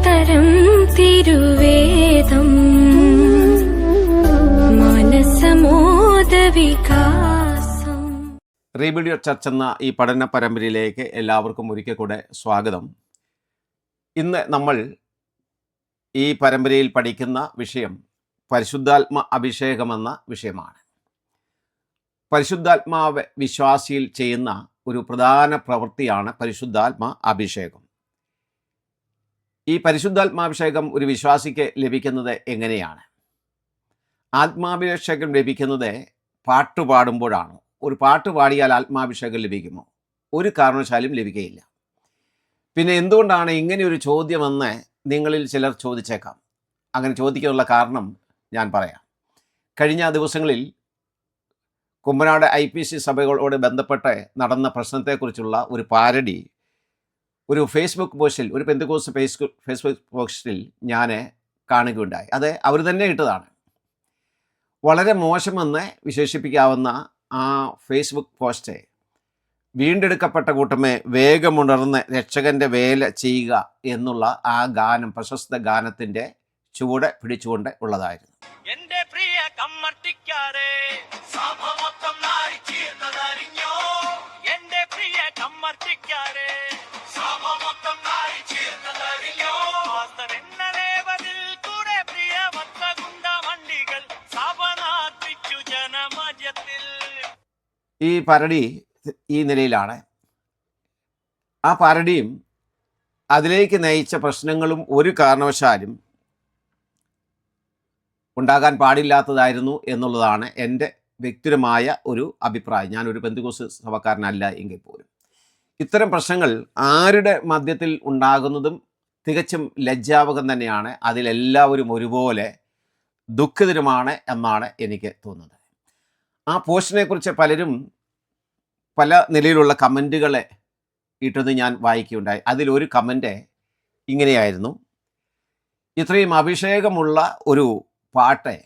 തരം തിരുവേദം മനസമോദ വികാസം. റീബിഡിയോ ചർച്ച് എന്ന ഈ പഠന പരമ്പരയിലേക്ക് എല്ലാവർക്കും ഒരിക്കൽ കൂടെ സ്വാഗതം. ഇന്ന് നമ്മൾ ഈ പരമ്പരയിൽ പഠിക്കുന്ന വിഷയം പരിശുദ്ധാത്മ അഭിഷേകമെന്ന വിഷയമാണ്. പരിശുദ്ധാത്മാവ് വിശ്വാസിയിൽ ചെയ്യുന്ന ഒരു പ്രധാന പ്രവൃത്തിയാണ് പരിശുദ്ധാത്മ അഭിഷേകം. ഈ പരിശുദ്ധാത്മാഭിഷേകം ഒരു വിശ്വാസിക്ക് ലഭിക്കുന്നത് എങ്ങനെയാണ്? ആത്മാഭിഷേകം ലഭിക്കുന്നത് പാട്ട് പാടുമ്പോഴാണ്. ഒരു പാട്ട് പാടിയാൽ ആത്മാഭിഷേകം ലഭിക്കുമോ? ഒരു കാരണവശാലും ലഭിക്കുകയില്ല. പിന്നെ എന്തുകൊണ്ടാണ് ഇങ്ങനെ ഒരു ചോദ്യമെന്ന് നിങ്ങളിൽ ചിലർ ചോദിച്ചേക്കാം. അങ്ങനെ ചോദിക്കാനുള്ള കാരണം ഞാൻ പറയാം. കഴിഞ്ഞ ദിവസങ്ങളിൽ കുമ്പനാട് IPC സഭകളോട് ബന്ധപ്പെട്ട് നടന്ന പ്രശ്നത്തെക്കുറിച്ചുള്ള ഒരു പാരഡി ഒരു ഫേസ്ബുക്ക് പോസ്റ്റിൽ, ഒരു പെന്തക്കോസ്ത് ഫേസ്ബുക്ക് പോസ്റ്റിൽ ഞാൻ കാണുകയുണ്ടായി. അത് അവർ തന്നെ ഇട്ടതാണ്. വളരെ മോശമെന്ന് വിശേഷിപ്പിക്കാവുന്ന ആ ഫേസ്ബുക്ക് പോസ്റ്റ്, വീണ്ടെടുക്കപ്പെട്ട കൂട്ടമേ വേഗമുണർന്ന് രക്ഷകൻ്റെ വേല ചെയ്യുക എന്നുള്ള ആ ഗാനം, പ്രശസ്ത ഗാനത്തിൻ്റെ ചുവട് പിടിച്ചുകൊണ്ട് ഉള്ളതായിരുന്നു. എന്റെ പ്രിയ കമ്മർത്തിക്കാരെ സഭ മൊത്തം നാരിച്ചീർന്നതറിഞ്ഞോ? എന്റെ പ്രിയ കമ്മർത്തിക്കാരെ സഭ മൊത്തം നാരിച്ചീർന്നതറിഞ്ഞോ? എന്നലേവതിൽ കൂടെ പ്രിയ വത്തകുണ്ട മണ്ഡികൾ സഭ നാട്ടിച്ചു ജനമധ്യത്തിൽ. ഈ പരടി ഈ നിലയിലാണ്. ആ പരടിയും അതിലേക്ക് നയിച്ച പ്രശ്നങ്ങളും ഒരു കാരണവശാലും ഉണ്ടാകാൻ പാടില്ലാത്തതായിരുന്നു എന്നുള്ളതാണ് എൻ്റെ വ്യക്തിപരമായ ഒരു അഭിപ്രായം. ഞാനൊരു പെന്തക്കോസ്ത് സഭക്കാരനല്ല എങ്കിൽ പോലും ഇത്തരം പ്രശ്നങ്ങൾ ആരുടെ മധ്യത്തിൽ ഉണ്ടാകുന്നതും തികച്ചും ലജ്ജാവകം തന്നെയാണ്. അതിലെല്ലാവരും ഒരുപോലെ ദുഃഖിതരുമാണ് എന്നാണ് എനിക്ക് തോന്നുന്നത്. ആ പോസ്റ്റിനെക്കുറിച്ച് പലരും പല നിലയിലുള്ള കമൻറ്റുകളെ ഇട്ടത് ഞാൻ വായിക്കുകയുണ്ടായി. അതിലൊരു കമൻറ്റ് ഇങ്ങനെയായിരുന്നു: ഇത്രയും അഭിഷേകമുള്ള ഒരു പാട്ട്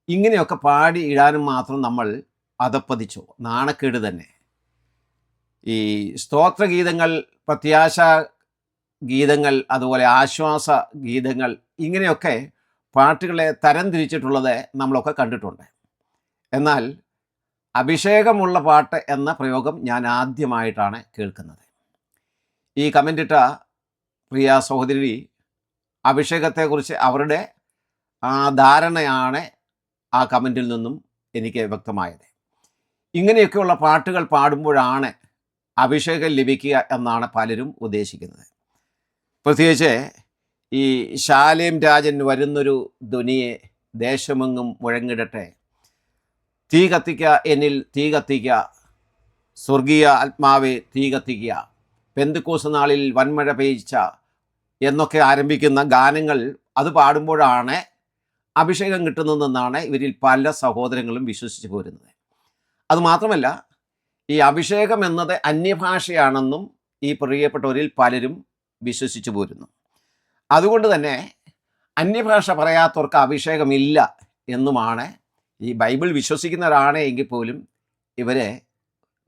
ഇങ്ങനെയൊക്കെ പാടി ഇടാനും മാത്രം നമ്മൾ അധപ്പതിച്ചോ? നാണക്കേട് തന്നെ. ഈ സ്തോത്രഗീതങ്ങൾ, പ്രത്യാശ ഗീതങ്ങൾ, അതുപോലെ ആശ്വാസ ഗീതങ്ങൾ, ഇങ്ങനെയൊക്കെ പാട്ടുകളെ തരം തിരിച്ചിട്ടുള്ളത് നമ്മളൊക്കെ കണ്ടിട്ടുണ്ട്. എന്നാൽ അഭിഷേകമുള്ള പാട്ട് എന്ന പ്രയോഗം ഞാൻ ആദ്യമായിട്ടാണ് കേൾക്കുന്നത്. ഈ കമൻ്റിട്ട പ്രിയ സഹോദരി അഭിഷേകത്തെക്കുറിച്ച് അവരുടെ ആ ധാരണയാണ് ആ കമൻറ്റിൽ നിന്നും എനിക്ക് വ്യക്തമായത്. ഇങ്ങനെയൊക്കെയുള്ള പാട്ടുകൾ പാടുമ്പോഴാണ് അഭിഷേകം ലഭിക്കുക എന്നാണ് പലരും ഉദ്ദേശിക്കുന്നത്. പ്രത്യേകിച്ച് ഈ ശാലേം രാജൻ വരുന്നൊരു ധ്വനിയെ ദേശമെങ്ങും മുഴങ്ങിടട്ടെ, തീ കത്തിക്കുക എന്നിൽ തീ കത്തിക്കുക, സ്വർഗീയ ആത്മാവെ തീ കത്തിക്കുക, പെന്തക്കോസ്ത് നാളിൽ വൻമഴ പെയ്ച്ച എന്നൊക്കെ ആരംഭിക്കുന്ന ഗാനങ്ങൾ അത് പാടുമ്പോഴാണ് അഭിഷേകം കിട്ടുന്നതെന്നാണ് ഇവരിൽ പല സഹോദരങ്ങളും വിശ്വസിച്ച് പോരുന്നത്. അതുമാത്രമല്ല, ഈ അഭിഷേകം എന്നത് അന്യഭാഷയാണെന്നും ഈ പ്രിയപ്പെട്ടവരിൽ പലരും വിശ്വസിച്ച് പോരുന്നു. അതുകൊണ്ട് തന്നെ അന്യഭാഷ പറയാത്തവർക്ക് അഭിഷേകമില്ല എന്നുമാണ് ഈ ബൈബിൾ വിശ്വസിക്കുന്നവരാണ് എങ്കിൽ പോലും ഇവരെ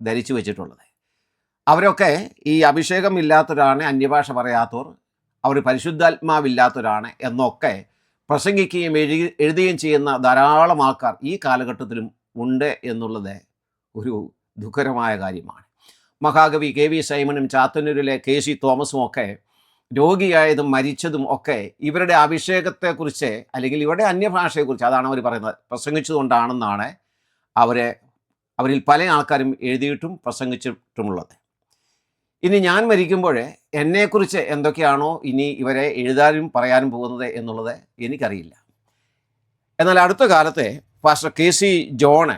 ധരിച്ചു വച്ചിട്ടുള്ളത്. അവരൊക്കെ ഈ അഭിഷേകം ഇല്ലാത്തവരാണ്, അന്യഭാഷ പറയാത്തവർ, അവർ പരിശുദ്ധാത്മാവില്ലാത്തവരാണ് എന്നൊക്കെ പ്രസംഗിക്കുകയും എഴുതുകയും ചെയ്യുന്ന ധാരാളം ആൾക്കാർ ഈ കാലഘട്ടത്തിലും ഉണ്ട് എന്നുള്ളത് ഒരു ദുഃഖകരമായ കാര്യമാണ്. മഹാകവി KV സൈമണും ചാത്തന്നൂരിലെ KC തോമസും ഒക്കെ രോഗിയായതും മരിച്ചതും ഒക്കെ ഇവരുടെ അഭിഷേകത്തെക്കുറിച്ച്, അല്ലെങ്കിൽ ഇവരുടെ അന്യഭാഷയെക്കുറിച്ച്, അതാണ് അവർ പറയുന്നത്, പ്രസംഗിച്ചതുകൊണ്ടാണെന്നാണ് അവരിൽ പല ആൾക്കാരും എഴുതിയിട്ടും പ്രസംഗിച്ചിട്ടുമുള്ളത്. ഇനി ഞാൻ മരിക്കുമ്പോൾ എന്നെക്കുറിച്ച് എന്തൊക്കെയാണോ ഇനി ഇവരെ എഴുതാനും പറയാനും പോകുന്നത് എന്നുള്ളത് എനിക്കറിയില്ല. എന്നാൽ അടുത്ത കാലത്തെ പാസ്റ്റർ KC ജോൺ,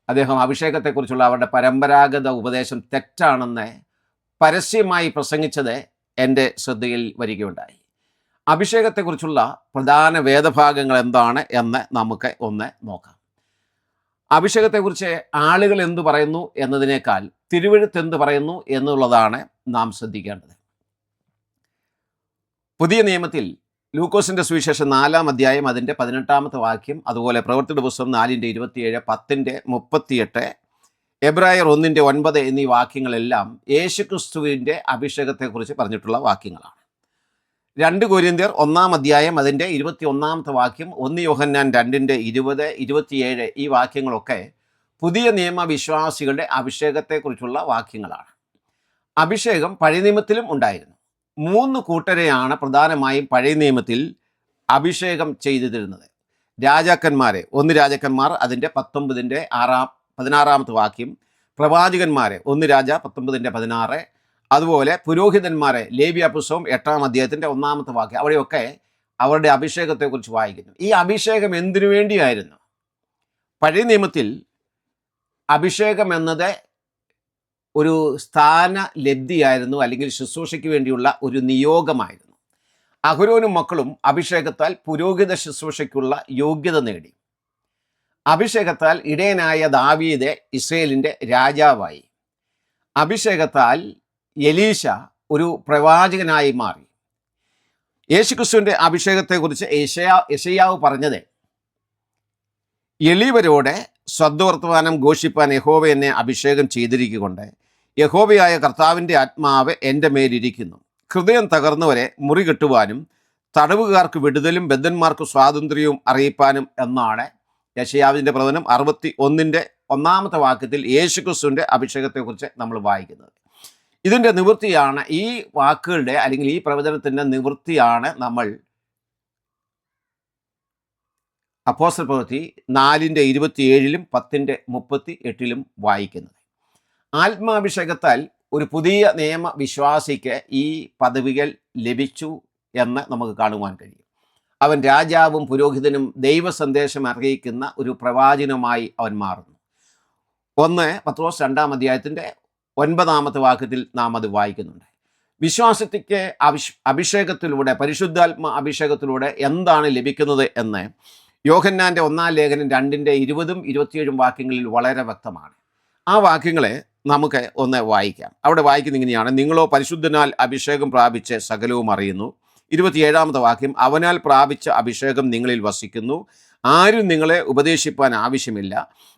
അദ്ദേഹം അഭിഷേകത്തെക്കുറിച്ചുള്ള അവരുടെ പരമ്പരാഗത ഉപദേശം തെറ്റാണെന്ന് പരസ്യമായി പ്രസംഗിച്ചത് എൻ്റെ ശ്രദ്ധയിൽ വരികയുണ്ടായി. അഭിഷേകത്തെക്കുറിച്ചുള്ള പ്രധാന വേദഭാഗങ്ങൾ എന്താണ് എന്ന് നമുക്ക് ഒന്ന് നോക്കാം. അഭിഷേകത്തെക്കുറിച്ച് ആളുകൾ എന്തു പറയുന്നു എന്നതിനേക്കാൾ തിരുവെഴുത്ത് എന്ത് പറയുന്നു എന്നുള്ളതാണ് നാം ശ്രദ്ധിക്കേണ്ടത്. പുതിയ നിയമത്തിൽ ലൂക്കോസിൻ്റെ സുവിശേഷം 4-ാം അധ്യായം അതിൻ്റെ 18-ാമത്തെ വാക്യം, അതുപോലെ പ്രവൃത്തിയുടെ പുസ്തകം 4-ന്റെ 27, 10-ന്റെ 38, എബ്രായർ 1-9 എന്നീ വാക്യങ്ങളെല്ലാം യേശുക്രിസ്തുവിൻ്റെ അഭിഷേകത്തെക്കുറിച്ച് പറഞ്ഞിട്ടുള്ള വാക്യങ്ങളാണ്. 2 കൊരിന്ത്യർ 1 അധ്യായം അതിൻ്റെ 21 വാക്യം, 1 യോഹന്നാൻ 2-20, 27 ഈ വാക്യങ്ങളൊക്കെ പുതിയ നിയമ വിശ്വാസികളുടെ അഭിഷേകത്തെക്കുറിച്ചുള്ള വാക്യങ്ങളാണ്. അഭിഷേകം പഴയ നിയമത്തിലും ഉണ്ടായിരുന്നു. 3 കൂട്ടരെയാണ് പ്രധാനമായും പഴയ നിയമത്തിൽ അഭിഷേകം ചെയ്തിരുന്നത്. രാജാക്കന്മാരെ, 1 രാജാക്കന്മാർ അതിൻ്റെ 16 വാക്യം, പ്രവാചകന്മാരെ 1 രാജ 19-16, അതുപോലെ പുരോഹിതന്മാരെ ലേവ്യ പുസ്തകം 8 അധ്യായത്തിൻ്റെ 1 വാക്യം. അവിടെയൊക്കെ അവരുടെ അഭിഷേകത്തെക്കുറിച്ച് വായിക്കുന്നു. ഈ അഭിഷേകം എന്തിനു വേണ്ടിയായിരുന്നു? പഴയ നിയമത്തിൽ അഭിഷേകം എന്നത് ഒരു സ്ഥാന ലബ്ധിയായിരുന്നു, അല്ലെങ്കിൽ ശുശ്രൂഷയ്ക്ക് വേണ്ടിയുള്ള ഒരു നിയോഗമായിരുന്നു. അഹരോനും മക്കളും അഭിഷേകത്താൽ പുരോഹിത ശുശ്രൂഷയ്ക്കുള്ള യോഗ്യത നേടി. അഭിഷേകത്താൽ ഇടയനായ ദാവീദ് ഇസ്രയേലിൻ്റെ രാജാവായി. അഭിഷേകത്താൽ എലീശ ഒരു പ്രവാചകനായി മാറി. യേശുക്രിസ്തുവിൻ്റെ അഭിഷേകത്തെക്കുറിച്ച് യെശയ്യാവ് പറഞ്ഞത്, എളിയവരോടെ സദ്വർത്തമാനം ഘോഷിപ്പാൻ യഹോവ എന്നെ അഭിഷേകം ചെയ്തിരിക്കൊണ്ട് യഹോവയായ കർത്താവിൻ്റെ ആത്മാവ് എൻ്റെ മേലിരിക്കുന്നു. ഹൃദയം തകർന്നവരെ മുറികെട്ടുവാനും തടവുകാർക്ക് വിടുതലും ബദ്ധന്മാർക്ക് സ്വാതന്ത്ര്യവും അറിയിപ്പാനും എന്നാണ് യെശയ്യാവിൻ്റെ പ്രവചനം 61-1 വാക്യത്തിൽ യേശുക്രിസ്തുവിൻ്റെ അഭിഷേകത്തെക്കുറിച്ച് നമ്മൾ വായിക്കുന്നത്. ഇതിൻ്റെ നിവൃത്തിയാണ് ഈ വാക്കുകളുടെ, അല്ലെങ്കിൽ ഈ പ്രവചനത്തിൻ്റെ നിവൃത്തിയാണ് നമ്മൾ അപ്പോസ്തല പ്രവൃത്തി 4:27-ലും 10:38-ലും വായിക്കുന്നത്. ആത്മാഭിഷേകത്താൽ ഒരു പുതിയ നിയമ വിശ്വാസിക്ക് ഈ പദവികൾ ലഭിച്ചു എന്ന് നമുക്ക് കാണുവാൻ കഴിയും. അവൻ രാജാവും പുരോഹിതനും ദൈവ സന്ദേശം അറിയിക്കുന്ന ഒരു പ്രവാചകനുമായി അവൻ മാറുന്നു. 1 പത്രോസ് 2 അധ്യായത്തിൻ്റെ 9 വാക്യത്തിൽ നാം അത് വായിക്കുന്നുണ്ട്. വിശ്വാസത്തിക്ക് അഭിഷേകത്തിലൂടെ, പരിശുദ്ധാത്മ അഭിഷേകത്തിലൂടെ എന്താണ് ലഭിക്കുന്നത് എന്ന് യോഹന്നാൻ്റെ 1 ലേഖനം 2:20-27 വാക്യങ്ങളിൽ വളരെ വ്യക്തമാണ്. ആ വാക്യങ്ങളെ നമുക്ക് ഒന്ന് വായിക്കാം. അവിടെ വായിക്കുന്ന ഇങ്ങനെയാണ്: നിങ്ങളോ പരിശുദ്ധനാൽ അഭിഷേകം പ്രാപിച്ച് സകലവും അറിയുന്നു. 27 വാക്യം, അവനാൽ പ്രാപിച്ച അഭിഷേകം നിങ്ങളിൽ വസിക്കുന്നു, ആരും നിങ്ങളെ ഉപദേശിപ്പാൻ ആവശ്യമില്ല.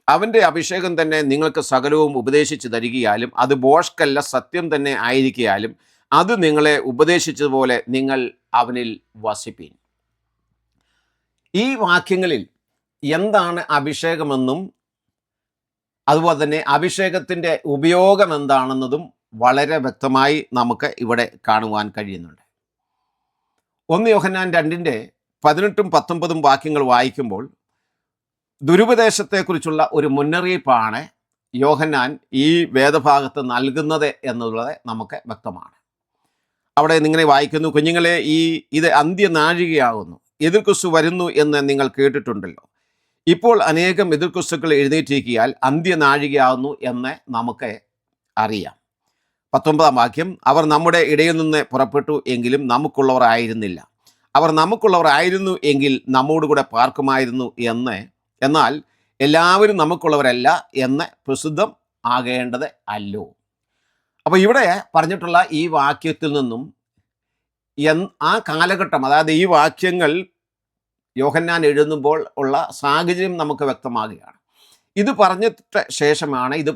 അവൻ്റെ അഭിഷേകം തന്നെ നിങ്ങൾക്ക് സകലവും ഉപദേശിച്ച് തരികയാലും അത് ബോഷ്കല്ല, സത്യം തന്നെ ആയിരിക്കയാലും അത് നിങ്ങളെ ഉപദേശിച്ചതുപോലെ നിങ്ങൾ അവനിൽ വസിപ്പീൻ. ഈ വാക്യങ്ങളിൽ എന്താണ് അഭിഷേകമെന്നും അതുപോലെ തന്നെ അഭിഷേകത്തിൻ്റെ ഉപയോഗം എന്താണെന്നതും വളരെ വ്യക്തമായി നമുക്ക് ഇവിടെ കാണുവാൻ കഴിയുന്നുണ്ട്. 1 യോഹന്നാൻ 2:18-19 വാക്യങ്ങൾ വായിക്കുമ്പോൾ ദുരുപദേശത്തെക്കുറിച്ചുള്ള ഒരു മുന്നറിയിപ്പാണ് യോഹന്നാൻ ഈ വേദഭാഗത്ത് നൽകുന്നത് എന്നുള്ളത് നമുക്ക് വ്യക്തമാണ്. അവിടെ ഇങ്ങനെ വായിക്കുന്നു: കുഞ്ഞുങ്ങളെ, ഇത് അന്ത്യനാഴികയാകുന്നു. എതിർക്രിസ്തു വരുന്നു എന്ന് നിങ്ങൾ കേട്ടിട്ടുണ്ടല്ലോ. ഇപ്പോൾ അനേകം എതിർക്രിസ്തുക്കൾ എഴുന്നേറ്റിരിക്കിയാൽ അന്ത്യനാഴികയാകുന്നു എന്ന് നമുക്ക് അറിയാം. 19 വാക്യം, അവർ നമ്മുടെ ഇടയിൽ നിന്ന് പുറപ്പെട്ടു എങ്കിലും നമുക്കുള്ളവർ ആയിരുന്നില്ല. അവർ നമുക്കുള്ളവർ ആയിരുന്നു എങ്കിൽ നമ്മോടുകൂടെ പാർക്കുമായിരുന്നു എന്നാൽ എല്ലാവരും നമുക്കുള്ളവരല്ല എന്ന് പ്രസിദ്ധം ആകേണ്ടത് അല്ലോ. അപ്പോൾ ഇവിടെ പറഞ്ഞിട്ടുള്ള ഈ വാക്യത്തിൽ നിന്നും ആ കാലഘട്ടം, അതായത് ഈ വാക്യങ്ങൾ യോഹന്നാൻ എഴുതുമ്പോൾ ഉള്ള സാഹചര്യം നമുക്ക് വ്യക്തമാകുകയാണ്. ഇത്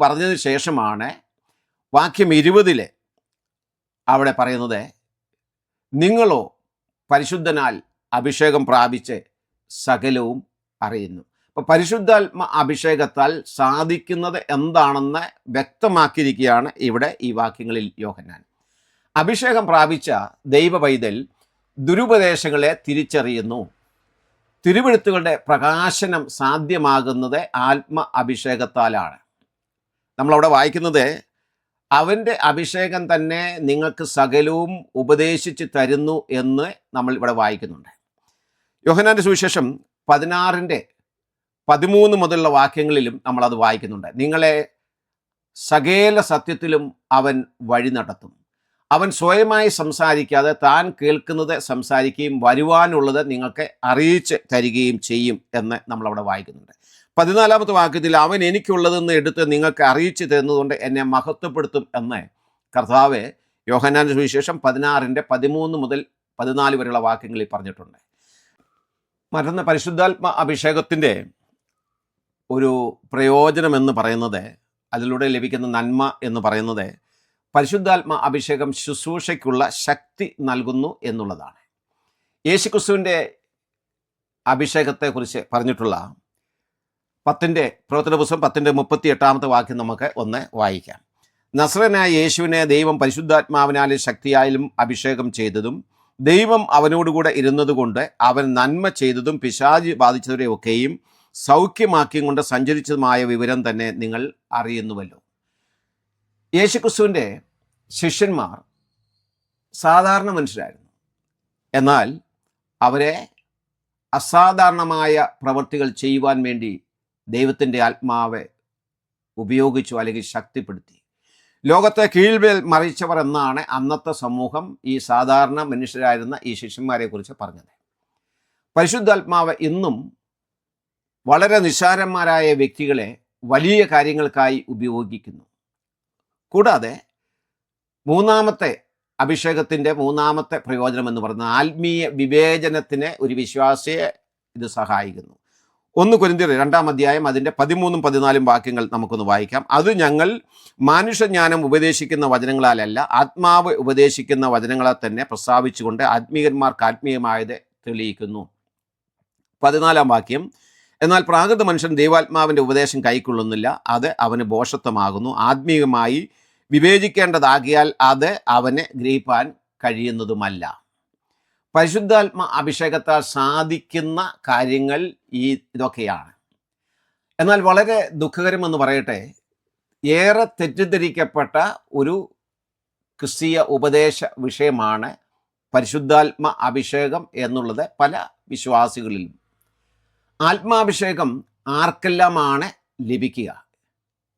പറഞ്ഞതിന് ശേഷമാണ് വാക്യം 20 അവിടെ പറയുന്നത്, നിങ്ങളോ പരിശുദ്ധനാൽ അഭിഷേകം പ്രാപിച്ച് സകലവും അറിയുന്നു. അപ്പോൾ പരിശുദ്ധാത്മ അഭിഷേകത്താൽ സാധിക്കുന്നത് എന്താണെന്ന് വ്യക്തമാക്കിയിരിക്കുകയാണ് ഇവിടെ ഈ വാക്യങ്ങളിൽ യോഹന്നാൻ. അഭിഷേകം പ്രാപിച്ച ദൈവ പൈതൽ ദുരുപദേശങ്ങളെ തിരിച്ചറിയുന്നു. തിരുവെഴുത്തുകളുടെ പ്രകാശനം സാധ്യമാകുന്നത് ആത്മ അഭിഷേകത്താലാണ്. നമ്മളവിടെ വായിക്കുന്നത്, അവൻ്റെ അഭിഷേകം തന്നെ നിങ്ങൾക്ക് സകലവും ഉപദേശിച്ച് തരുന്നു എന്ന് നമ്മൾ ഇവിടെ വായിക്കുന്നുണ്ട്. യോഹന്നാൻ്റെ സുവിശേഷം 16:13 മുതലുള്ള വാക്യങ്ങളിലും നമ്മളത് വായിക്കുന്നുണ്ട്. നിങ്ങളെ സകല സത്യത്തിലും അവൻ വഴി നടത്തും. അവൻ സ്വയമായി സംസാരിക്കാതെ താൻ കേൾക്കുന്നത് സംസാരിക്കുകയും വരുവാനുള്ളത് നിങ്ങൾക്ക് അറിയിച്ച് തരികയും ചെയ്യും എന്ന് നമ്മളവിടെ വായിക്കുന്നുണ്ട്. 14 വാക്യത്തിൽ, അവൻ എനിക്കുള്ളതെന്ന് എടുത്ത് നിങ്ങൾക്ക് അറിയിച്ചു തരുന്നതുകൊണ്ട് എന്നെ മഹത്വപ്പെടുത്തും എന്ന് കർത്താവ് യോഹന്നാൻ്റെ സുവിശേഷം 16:13 മുതൽ 14 വരെയുള്ള വാക്യങ്ങളിൽ പറഞ്ഞിട്ടുണ്ട്. മറ്റൊന്ന്, പരിശുദ്ധാത്മ അഭിഷേകത്തിൻ്റെ ഒരു പ്രയോജനം എന്ന് പറയുന്നത്, അതിലൂടെ ലഭിക്കുന്ന നന്മ എന്ന് പറയുന്നത്, പരിശുദ്ധാത്മ അഭിഷേകം ശുശ്രൂഷയ്ക്കുള്ള ശക്തി നൽകുന്നു എന്നുള്ളതാണ്. യേശുക്രിസ്തുവിൻ്റെ അഭിഷേകത്തെക്കുറിച്ച് പറഞ്ഞിട്ടുള്ള പ്രവർത്തന പുസ്തകം 10:38 വാക്യം നമുക്ക് ഒന്ന് വായിക്കാം. നസ്രനായ യേശുവിനെ ദൈവം പരിശുദ്ധാത്മാവിനാലും ശക്തിയാലും അഭിഷേകം ചെയ്തതും ദൈവം അവനോടുകൂടെ ഇരുന്നതുകൊണ്ട് അവൻ നന്മ ചെയ്തതും പിശാച് ബാധിച്ചവരെ ഒക്കെയും സൗഖ്യമാക്കിയും കൊണ്ട് സഞ്ചരിച്ചതുമായ വിവരം തന്നെ നിങ്ങൾ അറിയുന്നുവല്ലോ. യേശുക്രിസ്തുവിൻ്റെ ശിഷ്യന്മാർ സാധാരണ മനുഷ്യരായിരുന്നു. എന്നാൽ അവരെ അസാധാരണമായ പ്രവൃത്തികൾ ചെയ്യുവാൻ വേണ്ടി ദൈവത്തിൻ്റെ ആത്മാവ് ഉപയോഗിച്ചു, അല്ലെങ്കിൽ ശക്തിപ്പെടുത്തി. ലോകത്തെ കീഴ്മേൽ മറിച്ചവർ എന്നാണ് അന്നത്തെ സമൂഹം ഈ സാധാരണ മനുഷ്യരായിരുന്ന ഈ ശിഷ്യന്മാരെ കുറിച്ച് പറഞ്ഞത്. പരിശുദ്ധാത്മാവ് ഇന്നും വളരെ നിസ്സാരന്മാരായ വ്യക്തികളെ വലിയ കാര്യങ്ങൾക്കായി ഉപയോഗിക്കുന്നു. കൂടാതെ മൂന്നാമത്തെ അഭിഷേകത്തിൻ്റെ മൂന്നാമത്തെ പ്രയോജനം എന്ന് പറയുന്നത് ആത്മീയ വിവേചനത്തിന് ഒരു വിശ്വാസിയെ ഇത് സഹായിക്കുന്നു. 1 കൊരിന്ത്യർ 2-ാം അധ്യായം അതിൻ്റെ 13-14 വാക്യങ്ങൾ നമുക്കൊന്ന് വായിക്കാം. അത് ഞങ്ങൾ മാനുഷജ്ഞാനം ഉപദേശിക്കുന്ന വചനങ്ങളാലല്ല, ആത്മാവ് ഉപദേശിക്കുന്ന വചനങ്ങളെ തന്നെ പ്രസ്താവിച്ചുകൊണ്ട് ആത്മീയന്മാർക്ക് ആത്മീയമായത് തെളിയിക്കുന്നു. 14-ാം വാക്യം, എന്നാൽ പ്രാകൃത മനുഷ്യൻ ദൈവാത്മാവിൻ്റെ ഉപദേശം കൈക്കൊള്ളുന്നില്ല, അത് അവന് ഭോഷത്വമാകുന്നു. ആത്മീയമായി വിവേചിക്കേണ്ടതാകിയാൽ അത് അവന് ഗ്രഹിപ്പാൻ കഴിയുന്നതുമല്ല. പരിശുദ്ധാത്മ അഭിഷേകത്താൽ സാധിക്കുന്ന കാര്യങ്ങൾ ഇതൊക്കെയാണ്. എന്നാൽ വളരെ ദുഃഖകരമെന്ന് പറയട്ടെ, ഏറെ തെറ്റിദ്ധരിക്കപ്പെട്ട ഒരു ക്രിസ്തീയ ഉപദേശ വിഷയമാണ് പരിശുദ്ധാത്മ അഭിഷേകം എന്നുള്ളത് പല വിശ്വാസികളിലും. ആത്മാഭിഷേകം ആർക്കെല്ലാമാണ് ലഭിക്കുക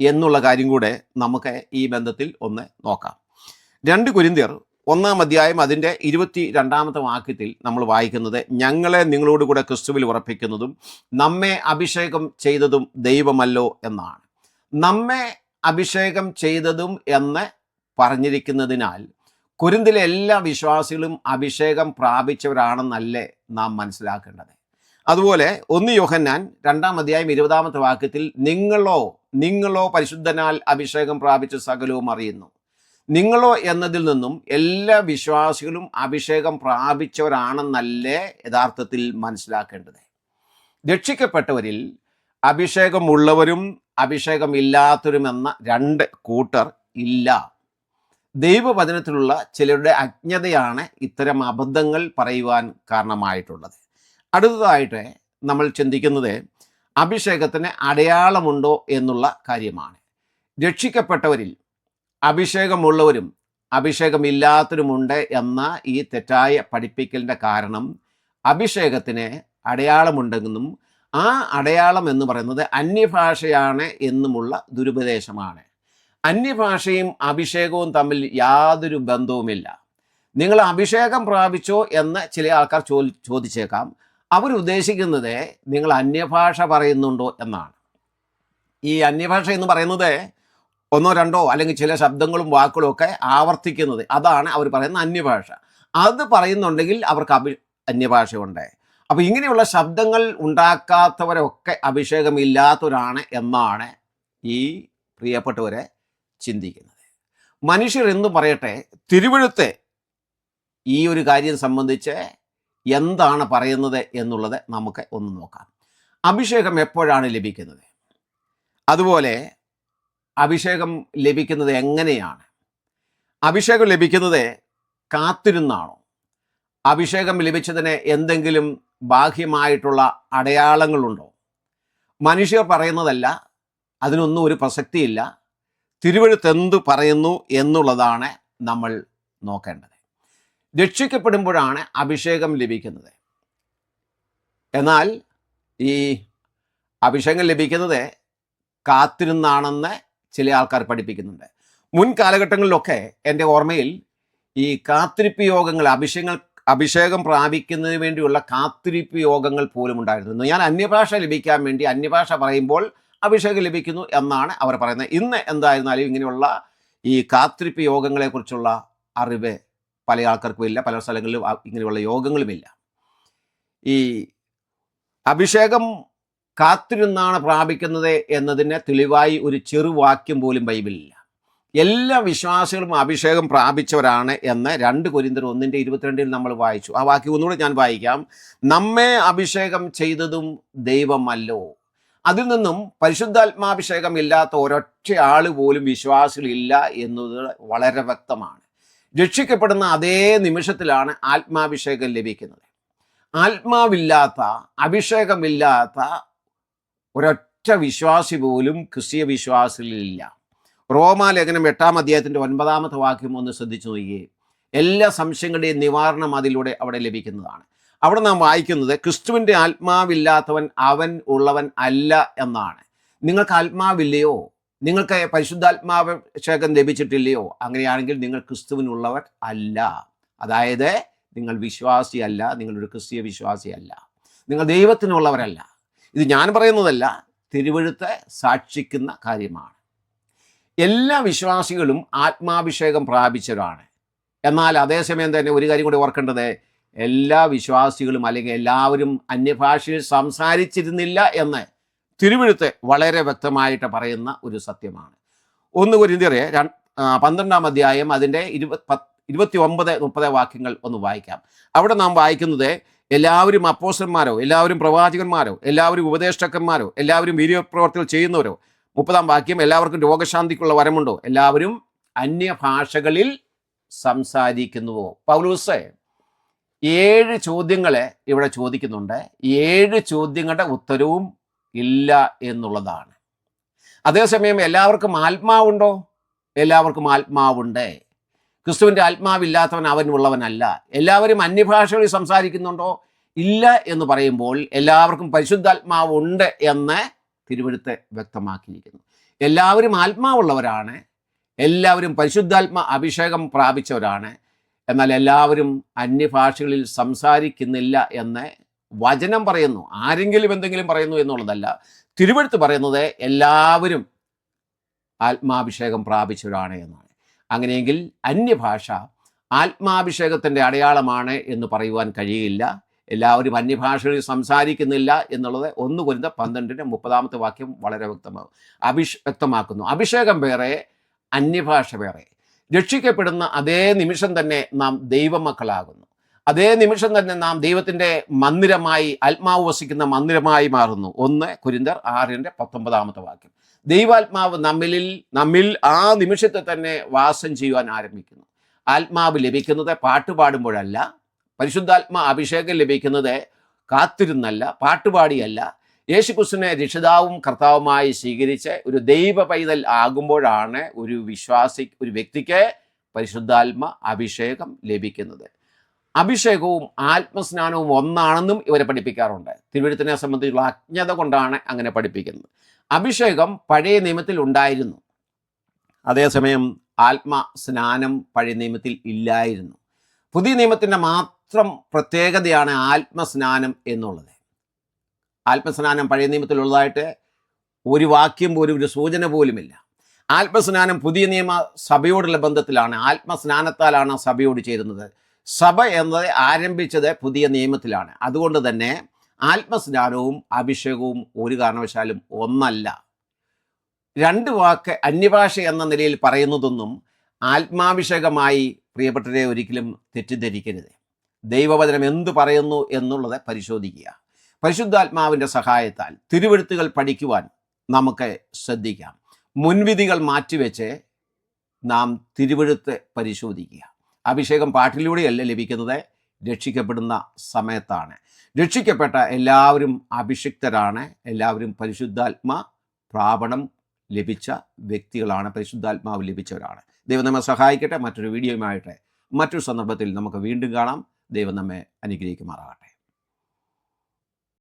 എന്നുള്ള കാര്യം കൂടെ നമുക്ക് ഈ ബന്ധത്തിൽ ഒന്ന് നോക്കാം. 2 കൊരിന്ത്യർ 1-ാം അധ്യായം അതിൻ്റെ 22-ാമത്തെ വാക്യത്തിൽ നമ്മൾ വായിക്കുന്നത്, ഞങ്ങളെ നിങ്ങളോട് കൂടെ ക്രിസ്തുവിൽ ഉറപ്പിക്കുന്നതും നമ്മെ അഭിഷേകം ചെയ്തതും ദൈവമല്ലോ എന്നാണ്. നമ്മെ അഭിഷേകം ചെയ്തതും എന്ന് പറഞ്ഞിരിക്കുന്നതിനാൽ കൊരിന്തിലെ എല്ലാ വിശ്വാസികളും അഭിഷേകം പ്രാപിച്ചവരാണെന്നല്ലേ നാം മനസ്സിലാക്കേണ്ടത്. അതുപോലെ 1 യോഹന്നാൻ 2-ാം അധ്യായം 20-ാമത്തെ വാക്യത്തിൽ നിങ്ങളോ പരിശുദ്ധനാൽ അഭിഷേകം പ്രാപിച്ച സകലവും അറിയുന്നു. നിങ്ങളോ എന്നതിൽ നിന്നും എല്ലാ വിശ്വാസികളും അഭിഷേകം പ്രാപിച്ചവരാണെന്നല്ലേ യഥാർത്ഥത്തിൽ മനസ്സിലാക്കേണ്ടത്. രക്ഷിക്കപ്പെട്ടവരിൽ അഭിഷേകമുള്ളവരും അഭിഷേകമില്ലാത്തവരുമെന്ന 2 കൂട്ടർ ഇല്ല. ദൈവവചനത്തിലുള്ള ചിലരുടെ അജ്ഞതയാണ് ഇത്തരം അബദ്ധങ്ങൾ പറയുവാൻ കാരണമായിട്ടുള്ളത്. അടുത്തതായിട്ട് നമ്മൾ ചിന്തിക്കുന്നത് അഭിഷേകത്തിന് അടയാളമുണ്ടോ എന്നുള്ള കാര്യമാണ്. രക്ഷിക്കപ്പെട്ടവരിൽ അഭിഷേകമുള്ളവരും അഭിഷേകമില്ലാത്തവരുമുണ്ട് എന്ന ഈ തെറ്റായ പഠിപ്പിക്കലിൻ്റെ കാരണം അഭിഷേകത്തിന് അടയാളമുണ്ടെന്നും ആ അടയാളം എന്ന് പറയുന്നത് അന്യഭാഷയാണ് എന്നുമുള്ള ദുരുപദേശമാണ്. അന്യഭാഷയും അഭിഷേകവും തമ്മിൽ യാതൊരു ബന്ധവുമില്ല. നിങ്ങൾ അഭിഷേകം പ്രാപിച്ചോ എന്ന് ചില ആൾക്കാർ ചോദിച്ചേക്കാം. അവരുദ്ദേശിക്കുന്നത് നിങ്ങൾ അന്യഭാഷ പറയുന്നുണ്ടോ എന്നാണ്. ഈ അന്യഭാഷ എന്ന് പറയുന്നത് 1-2 അല്ലെങ്കിൽ ചില ശബ്ദങ്ങളും വാക്കുകളും ഒക്കെ ആവർത്തിക്കുന്നത്, അതാണ് അവർ പറയുന്ന അന്യഭാഷ. അത് പറയുന്നുണ്ടെങ്കിൽ അവർക്ക് അന്യഭാഷയുണ്ട്. അപ്പോൾ ഇങ്ങനെയുള്ള ശബ്ദങ്ങൾ ഉണ്ടാക്കാത്തവരൊക്കെ അഭിഷേകമില്ലാത്തവരാണ് എന്നാണ് ഈ പ്രിയപ്പെട്ടവരെ ചിന്തിക്കുന്നത്. മനുഷ്യർ എന്ന് പറയട്ടെ, തിരുവെഴുത്ത് ഈ ഒരു കാര്യം സംബന്ധിച്ച് എന്താണ് പറയുന്നത് എന്നുള്ളത് നമുക്ക് ഒന്ന് നോക്കാം. അഭിഷേകം എപ്പോഴാണ് ലഭിക്കുന്നത്? അതുപോലെ അഭിഷേകം ലഭിക്കുന്നത് എങ്ങനെയാണ്? അഭിഷേകം ലഭിക്കുന്നത് കാത്തിരുന്നാണോ? അഭിഷേകം ലഭിച്ചതിന് എന്തെങ്കിലും ബാഹ്യമായിട്ടുള്ള അടയാളങ്ങളുണ്ടോ? മനുഷ്യർ പറയുന്നതല്ല, അതിനൊന്നും ഒരു പ്രസക്തിയില്ല. തിരുവെഴുത്ത് എന്തു പറയുന്നു എന്നുള്ളതാണ് നമ്മൾ നോക്കേണ്ടത്. രക്ഷിക്കപ്പെടുമ്പോഴാണ് അഭിഷേകം ലഭിക്കുന്നത്. എന്നാൽ ഈ അഭിഷേകം ലഭിക്കുന്നത് കാത്തിരുന്നാണെന്ന് ചില ആൾക്കാർ പഠിപ്പിക്കുന്നുണ്ട്. മുൻ കാലഘട്ടങ്ങളിലൊക്കെ എൻ്റെ ഓർമ്മയിൽ ഈ കാത്തിരിപ്പ് യോഗങ്ങൾ, അഭിഷേകം പ്രാപിക്കുന്നതിന് വേണ്ടിയുള്ള കാത്തിരിപ്പ് യോഗങ്ങൾ പോലും ഉണ്ടായിരുന്നു. ഞാൻ അന്യഭാഷ ലഭിക്കാൻ വേണ്ടി അന്യഭാഷ പറയുമ്പോൾ അഭിഷേകം ലഭിക്കുന്നു എന്നാണ് അവർ പറയുന്നത്. ഇന്ന് എന്തായിരുന്നാലും ഇങ്ങനെയുള്ള ഈ കാത്തിരിപ്പ് യോഗങ്ങളെക്കുറിച്ചുള്ള അറിവ് പല ആൾക്കാർക്കും ഇല്ല. പല സ്ഥലങ്ങളിലും ഇങ്ങനെയുള്ള യോഗങ്ങളുമില്ല. ഈ അഭിഷേകം കാത്തിരുന്നാണ് പ്രാപിക്കുന്നത് എന്നതിന് തെളിവായി ഒരു ചെറുവാക്യം പോലും ബൈബിളിലില്ല. എല്ലാ വിശ്വാസികളും അഭിഷേകം പ്രാപിച്ചവരാണ് എന്ന് 2 കൊരിന്ത്യർ 1:22 നമ്മൾ വായിച്ചു. ആ വാക്യം ഒന്നുകൂടെ ഞാൻ വായിക്കാം. നമ്മെ അഭിഷേകം ചെയ്തതും ദൈവമല്ലോ. അതിൽ നിന്നും പരിശുദ്ധാത്മാഭിഷേകം ഇല്ലാത്ത ഒരൊറ്റ ആൾ പോലും വിശ്വാസികളില്ല എന്നത് വളരെ വ്യക്തമാണ്. രക്ഷിക്കപ്പെടുന്ന അതേ നിമിഷത്തിലാണ് ആത്മാഭിഷേകം ലഭിക്കുന്നത്. ആത്മാവില്ലാത്ത, അഭിഷേകമില്ലാത്ത ഒരൊറ്റ വിശ്വാസി പോലും ക്രിസ്തീയ വിശ്വാസികളിലില്ല. റോമാലേഖനം 8-ാം അധ്യായത്തിൻ്റെ 9-ാമത്തെ വാക്യം ഒന്ന് ശ്രദ്ധിച്ചു നോക്കിയേ. എല്ലാ സംശയങ്ങളുടെയും നിവാരണം അതിലൂടെ അവിടെ ലഭിക്കുന്നതാണ്. അവിടെ നാം വായിക്കുന്നത്, ക്രിസ്തുവിൻ്റെ ആത്മാവില്ലാത്തവൻ അവൻ ഉള്ളവൻ അല്ല എന്നാണ്. നിങ്ങൾക്ക് ആത്മാവില്ലയോ? നിങ്ങൾക്ക് പരിശുദ്ധാത്മാഭിഷേകം ലഭിച്ചിട്ടില്ലയോ? അങ്ങനെയാണെങ്കിൽ നിങ്ങൾ ക്രിസ്തുവിനുള്ളവർ അല്ല. അതായത് നിങ്ങൾ വിശ്വാസിയല്ല, നിങ്ങളൊരു ക്രിസ്തീയ വിശ്വാസിയല്ല, നിങ്ങൾ ദൈവത്തിനുള്ളവരല്ല. ഇത് ഞാൻ പറയുന്നതല്ല, തിരുവെഴുത്ത് സാക്ഷിക്കുന്ന കാര്യമാണ്. എല്ലാ വിശ്വാസികളും ആത്മാഭിഷേകം പ്രാപിച്ചവരാണ്. എന്നാൽ അതേസമയം തന്നെ ഒരു കാര്യം കൂടി ഓർക്കേണ്ടത്, എല്ലാ വിശ്വാസികളും അല്ലെങ്കിൽ എല്ലാവരും അന്യഭാഷയിൽ സംസാരിച്ചിരുന്നില്ല എന്ന് തിരുവെഴുത്ത് വളരെ വ്യക്തമായിട്ട് പറയുന്ന ഒരു സത്യമാണ്. 1 കൊരിന്ത്യർ 12-ാം അധ്യായം അതിൻ്റെ 29-30 വാക്യങ്ങൾ ഒന്ന് വായിക്കാം. അവിടെ നാം വായിക്കുന്നത്, എല്ലാവരും അപ്പോസ്തലന്മാരോ, എല്ലാവരും പ്രവാചകന്മാരോ, എല്ലാവരും ഉപദേഷ്ടാക്കന്മാരോ, എല്ലാവരും വീര്യപ്രവർത്തികൾ ചെയ്യുന്നവരോ. 30-ാം വാക്യം, എല്ലാവർക്കും രോഗശാന്തിക്കുള്ള വരമുണ്ടോ, എല്ലാവരും അന്യഭാഷകളിൽ സംസാരിക്കുന്നുവോ. പൗലോസ് 7 ചോദ്യങ്ങളെ ഇവിടെ ചോദിക്കുന്നുണ്ട്. 7 ചോദ്യങ്ങളുടെ ഉത്തരവും ഇല്ല എന്നുള്ളതാണ്. അതേസമയം എല്ലാവർക്കും ആത്മാവുണ്ടോ? എല്ലാവർക്കും ആത്മാവുണ്ട്. ക്രിസ്തുവിൻ്റെ ആത്മാവില്ലാത്തവൻ അവനുള്ളവനല്ല. എല്ലാവരും അന്യഭാഷകളിൽ സംസാരിക്കുന്നുണ്ടോ? ഇല്ല എന്ന് പറയുമ്പോൾ എല്ലാവർക്കും പരിശുദ്ധാത്മാവ് ഉണ്ട് എന്ന് തിരുവെഴുത്ത് വ്യക്തമാക്കിയിരിക്കുന്നു. എല്ലാവരും ആത്മാവുള്ളവരാണ്, എല്ലാവരും പരിശുദ്ധാത്മ അഭിഷേകം പ്രാപിച്ചവരാണ്. എന്നാൽ എല്ലാവരും അന്യഭാഷകളിൽ സംസാരിക്കുന്നില്ല എന്ന് വചനം പറയുന്നു. ആരെങ്കിലും എന്തെങ്കിലും പറയുന്നു എന്നുള്ളതല്ല. തിരുവെഴുത്ത് പറയുന്നത് എല്ലാവരും ആത്മാഭിഷേകം പ്രാപിച്ചവരാണ് എന്നാണ്. അങ്ങനെയെങ്കിൽ അന്യഭാഷ ആത്മാഭിഷേകത്തിൻ്റെ അടയാളമാണ് എന്ന് പറയുവാൻ കഴിയില്ല. എല്ലാവരും അന്യഭാഷകളിൽ സംസാരിക്കുന്നില്ല എന്നുള്ളത് 1 കൊരിന്ത്യർ 12-ന്റെ 30-ാമത്തെ വാക്യം വളരെ വ്യക്തമാക്കുന്നു. അഭിഷേകം വേറെ, അന്യഭാഷ വേറെ. രക്ഷിക്കപ്പെടുന്ന അതേ നിമിഷം തന്നെ നാം ദൈവമക്കളാകുന്നു. അതേ നിമിഷം തന്നെ നാം ദൈവത്തിൻ്റെ മന്ദിരമായി, ആത്മാവ് വസിക്കുന്ന മന്ദിരമായി മാറുന്നു. 1 കൊരിന്ത്യർ 6-19 വാക്യം. ദൈവാത്മാവ് നമ്മിൽ ആ നിമിഷത്തെ തന്നെ വാസം ചെയ്യുവാൻ ആരംഭിക്കുന്നു. ആത്മാവ് ലഭിക്കുന്നത് പാട്ടുപാടുമ്പോഴല്ല, പരിശുദ്ധാത്മാ അഭിഷേകം ലഭിക്കുന്നത് കാത്തിരുന്നല്ല, പാട്ടുപാടിയല്ല. യേശുക്രിസ്തുവിനെ രക്ഷിതാവും കർത്താവുമായി സ്വീകരിച്ച് ഒരു ദൈവ പൈതൽ ആകുമ്പോഴാണ് ഒരു വ്യക്തിക്ക് പരിശുദ്ധാത്മ അഭിഷേകം ലഭിക്കുന്നത്. അഭിഷേകവും ആത്മസ്നാനവും ഒന്നാണെന്നും ഇവരെ പഠിപ്പിക്കാറുണ്ട്. തിരുവെഴുത്തിനെ സംബന്ധിച്ചുള്ള അജ്ഞത കൊണ്ടാണ് അങ്ങനെ പഠിപ്പിക്കുന്നത്. അഭിഷേകം പഴയ നിയമത്തിൽ ഉണ്ടായിരുന്നു, അതേസമയം ആത്മസ്നാനം പഴയ നിയമത്തിൽ ഇല്ലായിരുന്നു. പുതിയ നിയമത്തിൻ്റെ മാത്രം പ്രത്യേകതയാണ് ആത്മസ്നാനം എന്നുള്ളത്. ആത്മസ്നാനം പഴയ നിയമത്തിലുള്ളതായിട്ട് ഒരു വാക്യം പോലും, ഒരു സൂചന പോലുമില്ല. ആത്മസ്നാനം പുതിയ നിയമ സഭയോടുള്ള ബന്ധത്തിലാണ്. ആത്മസ്നാനത്താലാണ് സഭയോട് ചേരുന്നത്. സഭ എന്നത് ആരംഭിച്ചത് പുതിയ നിയമത്തിലാണ്. അതുകൊണ്ട് തന്നെ ആത്മസ്നാനവും അഭിഷേകവും ഒരു കാരണവശാലും ഒന്നല്ല. 2 വാക്ക് അന്യഭാഷ എന്ന നിലയിൽ പറയുന്നതൊന്നും ആത്മാഭിഷേകമായി പ്രിയപ്പെട്ടവരെ ഒരിക്കലും തെറ്റിദ്ധരിക്കരുത്. ദൈവവചനം എന്തു പറയുന്നു എന്നുള്ളത് പരിശോധിക്കുക. പരിശുദ്ധാത്മാവിൻ്റെ സഹായത്താൽ തിരുവെഴുത്തുകൾ പഠിക്കുവാൻ നമുക്ക് ശ്രദ്ധിക്കാം. മുൻവിധികൾ മാറ്റിവെച്ച് നാം തിരുവെഴുത്ത് പരിശോധിക്കുക. അഭിഷേകം പാട്ടിലൂടെയല്ല ലഭിക്കുന്നത്, രക്ഷിക്കപ്പെടുന്ന സമയത്താണ്. രക്ഷിക്കപ്പെട്ട എല്ലാവരും അഭിഷിക്തരാണ്, എല്ലാവരും പരിശുദ്ധാത്മ പ്രാപണം ലഭിച്ച വ്യക്തികളാണ്, പരിശുദ്ധാത്മാവ് ലഭിച്ചവരാണ്. ദൈവം നമ്മെ സഹായിക്കട്ടെ. മറ്റൊരു വീഡിയോയുമായിട്ട് മറ്റൊരു സന്ദർഭത്തിൽ നമുക്ക് വീണ്ടും കാണാം. ദൈവം നമ്മെ അനുഗ്രഹിക്കുമാറാകട്ടെ.